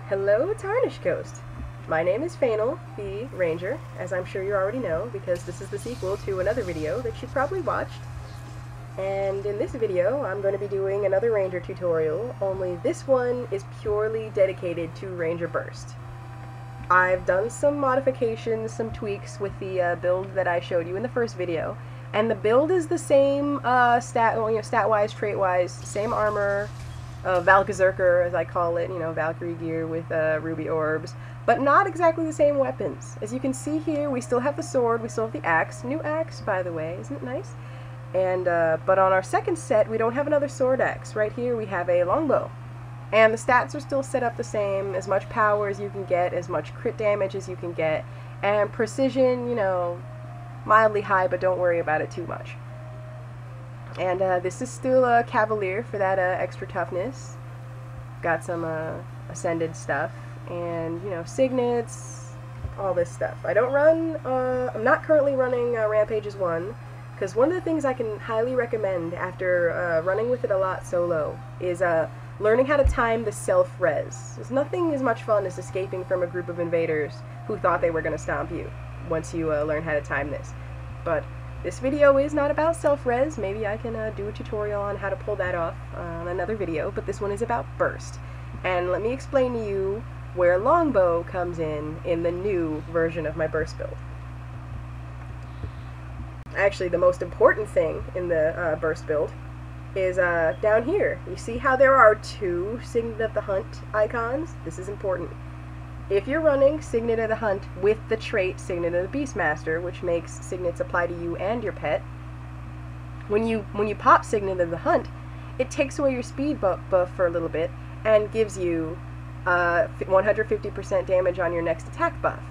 Hello, Tarnished Ghost. My name is Fainal, the Ranger, as I'm sure you already know, because this is the sequel to another video that you probably watched. And in this video, I'm going to be doing another Ranger tutorial, only this one is purely dedicated to Ranger Burst. I've done some modifications, some tweaks with the build that I showed you in the first video, and the build is the same stat-wise, trait-wise, same armor, Valkyzerker, as I call it, Valkyrie gear with ruby orbs, but not exactly the same weapons. As you can see here, we still have the sword, we still have the axe, new axe, by the way, isn't it nice? And, but on our second set, we don't have another sword axe. Right here, we have a longbow. And the stats are still set up the same, as much power as you can get, as much crit damage as you can get, and precision, mildly high, but don't worry about it too much. And this is still a Cavalier for that extra toughness. Got some Ascended stuff, and Signets, all this stuff. I don't run, I'm not currently running Rampages 1, because one of the things I can highly recommend after running with it a lot solo is learning how to time the self-res. There's nothing as much fun as escaping from a group of invaders who thought they were going to stomp you once you learn how to time this. But this video is not about self-res. Maybe I can do a tutorial on how to pull that off on another video, but this one is about burst. And let me explain to you where longbow comes in the new version of my burst build. Actually, the most important thing in the burst build is down here. You see how there are two Signet of the Hunt icons? This is important. If you're running Signet of the Hunt with the trait Signet of the Beastmaster, which makes signets apply to you and your pet, when you pop Signet of the Hunt, it takes away your speed buff for a little bit and gives you 150% damage on your next attack buff.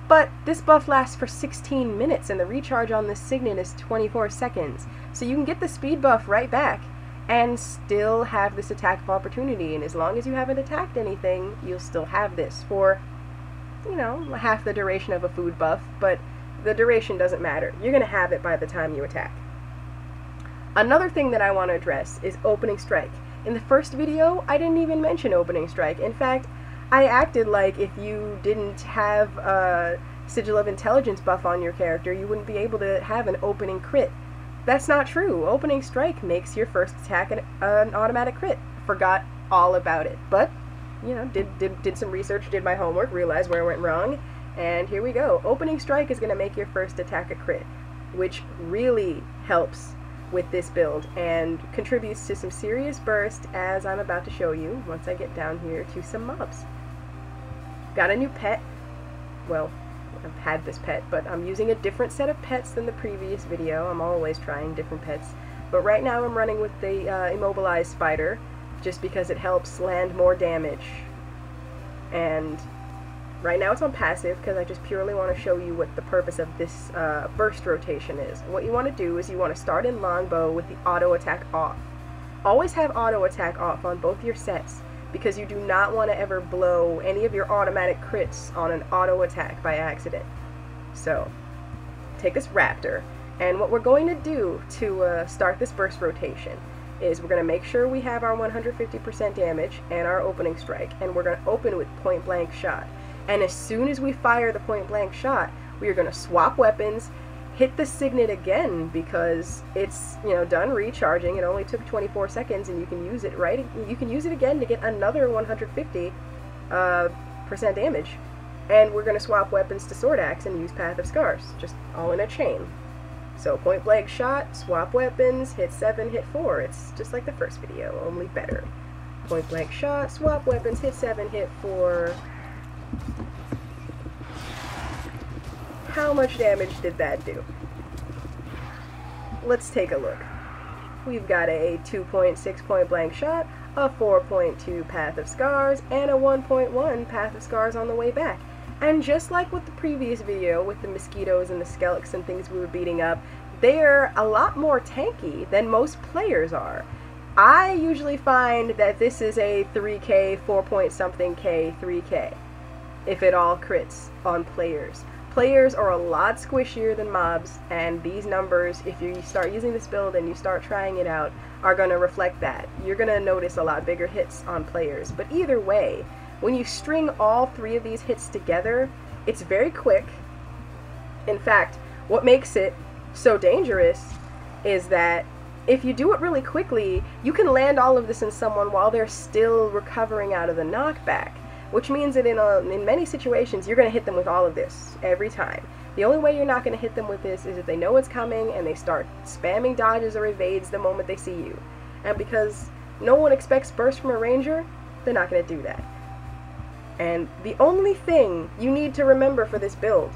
But this buff lasts for 16 minutes and the recharge on this Signet is 24 seconds. So you can get the speed buff right back and still have this attack of opportunity, and as long as you haven't attacked anything, you'll still have this for, half the duration of a food buff, but the duration doesn't matter. You're going to have it by the time you attack. Another thing that I want to address is Opening Strike. In the first video, I didn't even mention Opening Strike. In fact, I acted like if you didn't have a Sigil of Intelligence buff on your character, you wouldn't be able to have an opening crit. That's not true. Opening Strike makes your first attack an automatic crit. Forgot all about it. But, did some research, did my homework, realized where I went wrong, and here we go. Opening Strike is going to make your first attack a crit, which really helps with this build and contributes to some serious burst, as I'm about to show you once I get down here to some mobs. Got a new pet. Well, I've had this pet, but I'm using a different set of pets than the previous video. I'm always trying different pets. But right now I'm running with the immobilized spider, just because it helps land more damage. And right now it's on passive, because I just purely want to show you what the purpose of this burst rotation is. What you want to do is you want to start in longbow with the auto attack off. Always have auto attack off on both your sets, because you do not want to ever blow any of your automatic crits on an auto attack by accident. So, take this raptor, and what we're going to do to start this burst rotation is we're going to make sure we have our 150% damage and our opening strike, and we're going to open with point blank shot. And as soon as we fire the point blank shot, we are going to swap weapons, hit the Signet again, because it's, done recharging. It only took 24 seconds, and you can use it you can use it again to get another 150% damage. And we're going to swap weapons to sword axe and use Path of Scars, just all in a chain. So point blank shot, swap weapons, hit 7, hit 4. It's just like the first video, only better. Point blank shot, swap weapons, hit 7, hit 4. How much damage did that do? Let's take a look. We've got a 2.6 point blank shot, a 4.2 Path of Scars, and a 1.1 Path of Scars on the way back. And just like with the previous video, with the mosquitoes and the skelets and things we were beating up, they're a lot more tanky than most players are. I usually find that this is a 3k, 4 point something k, 3k, if it all crits on players. Players are a lot squishier than mobs, and these numbers, if you start using this build and you start trying it out, are going to reflect that. You're going to notice a lot bigger hits on players. But either way, When you string all 3 of these hits together, it's very quick. In fact, what makes it so dangerous is that if you do it really quickly, you can land all of this in someone while they're still recovering out of the knockback, which means that in many situations, you're going to hit them with all of this every time. The only way you're not going to hit them with this is if they know it's coming and they start spamming dodges or evades the moment they see you. And because no one expects burst from a ranger, they're not going to do that. And the only thing you need to remember for this build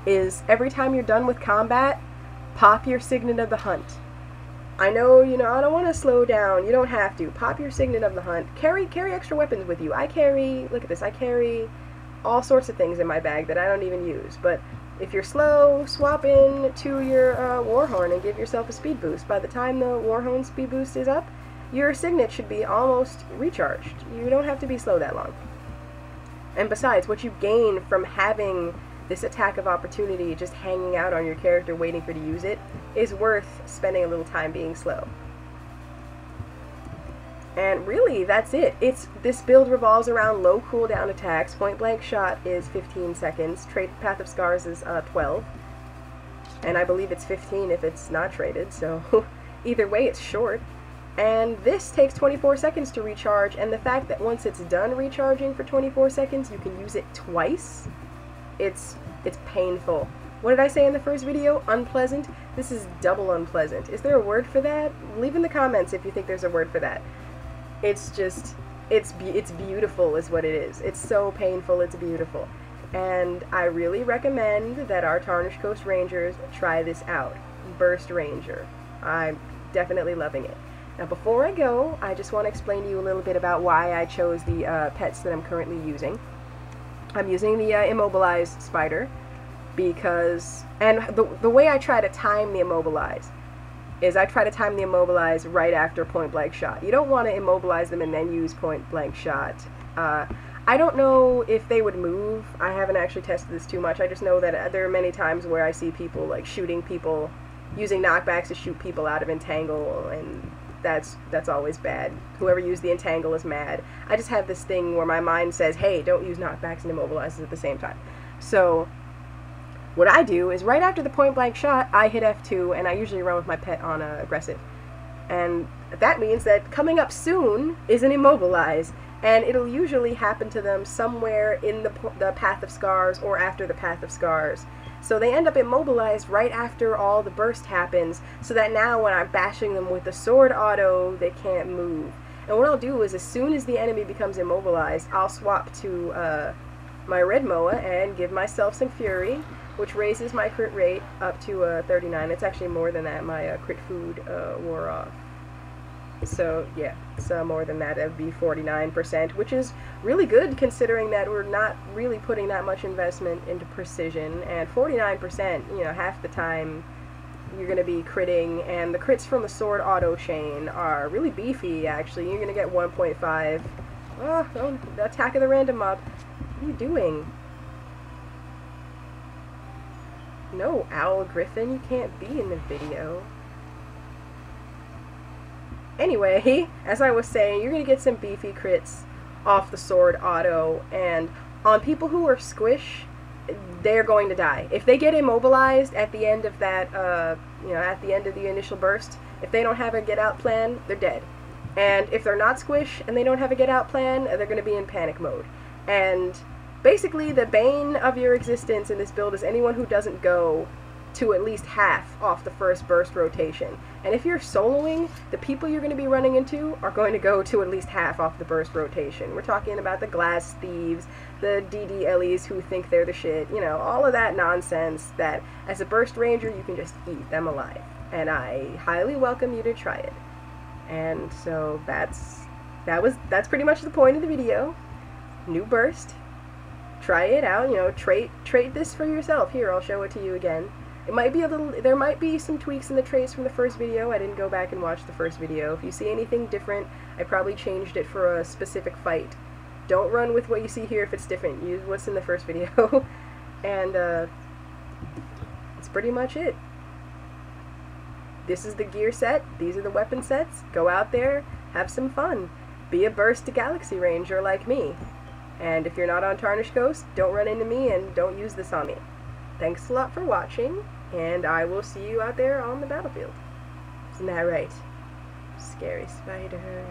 is every time you're done with combat, pop your Signet of the Hunt. I know, I don't want to slow down. You don't have to. Pop your Signet of the Hunt. Carry extra weapons with you. Look at this, I carry all sorts of things in my bag that I don't even use. But if you're slow, swap in to your Warhorn and give yourself a speed boost. By the time the Warhorn speed boost is up, your Signet should be almost recharged. You don't have to be slow that long. And besides, what you gain from having this attack of opportunity just hanging out on your character waiting for you to use it is worth spending a little time being slow. And really, that's it. This build revolves around low cooldown attacks. Point blank shot is 15 seconds. Path of Scars is 12. And I believe it's 15 if it's not traded, so either way it's short. And this takes 24 seconds to recharge, and the fact that once it's done recharging for 24 seconds, you can use it twice, it's painful. What did I say in the first video? Unpleasant? This is double unpleasant. Is there a word for that? Leave in the comments if you think there's a word for that. It's just, it's beautiful is what it is. It's so painful, it's beautiful. And I really recommend that our Tarnished Coast Rangers try this out. Burst Ranger. I'm definitely loving it. Now before I go, I just want to explain to you a little bit about why I chose the pets that I'm currently using. I'm using the immobilized spider because, and the way I try to time the immobilize is I try to time the immobilize right after point blank shot. You don't want to immobilize them and then use point blank shot. I don't know if they would move. I haven't actually tested this too much. I just know that there are many times where I see people like shooting people, using knockbacks to shoot people out of entangle, and that's always bad. Whoever used the entangle is mad. I just have this thing where my mind says, hey, don't use knockbacks and immobilizes at the same time. So what I do is right after the point blank shot, I hit F2, and I usually run with my pet on aggressive. And that means that coming up soon is an immobilize, and it'll usually happen to them somewhere in the Path of Scars or after the Path of Scars. So they end up immobilized right after all the burst happens, so that now when I'm bashing them with the sword auto, they can't move. And what I'll do is as soon as the enemy becomes immobilized, I'll swap to my red Moa and give myself some fury, which raises my crit rate up to 39. It's actually more than that. My crit food wore off. So yeah, it's more than that. It would be 49%, which is really good considering that we're not really putting that much investment into precision. And 49%, half the time you're going to be critting, and the crits from the sword auto chain are really beefy, actually. You're going to get 1.5. Oh, the attack of the random mob. What are you doing? No, Owl Griffin, you can't be in the video. Anyway, as I was saying, you're going to get some beefy crits off the sword auto, and on people who are squish, they're going to die. If they get immobilized at the end of that, at the end of the initial burst, if they don't have a get out plan, they're dead. And if they're not squish and they don't have a get out plan, they're going to be in panic mode. And basically, the bane of your existence in this build is anyone who doesn't go to at least half off the first burst rotation. And if you're soloing, the people you're going to be running into are going to go to at least half off the burst rotation. We're talking about the glass thieves, the DDLEs who think they're the shit, all of that nonsense that as a burst ranger you can just eat them alive. And I highly welcome you to try it. And so that's pretty much the point of the video. New burst. Try it out, trait this for yourself. Here, I'll show it to you again. It might be there might be some tweaks in the traits from the first video. I didn't go back and watch the first video. If you see anything different, I probably changed it for a specific fight. Don't run with what you see here if it's different. Use what's in the first video. And that's pretty much it. This is the gear set. These are the weapon sets. Go out there, have some fun. Be a burst Galaxy Ranger like me. And if you're not on Tarnished Coast, don't run into me and don't use this on me. Thanks a lot for watching, and I will see you out there on the battlefield. Isn't that right? Scary spider.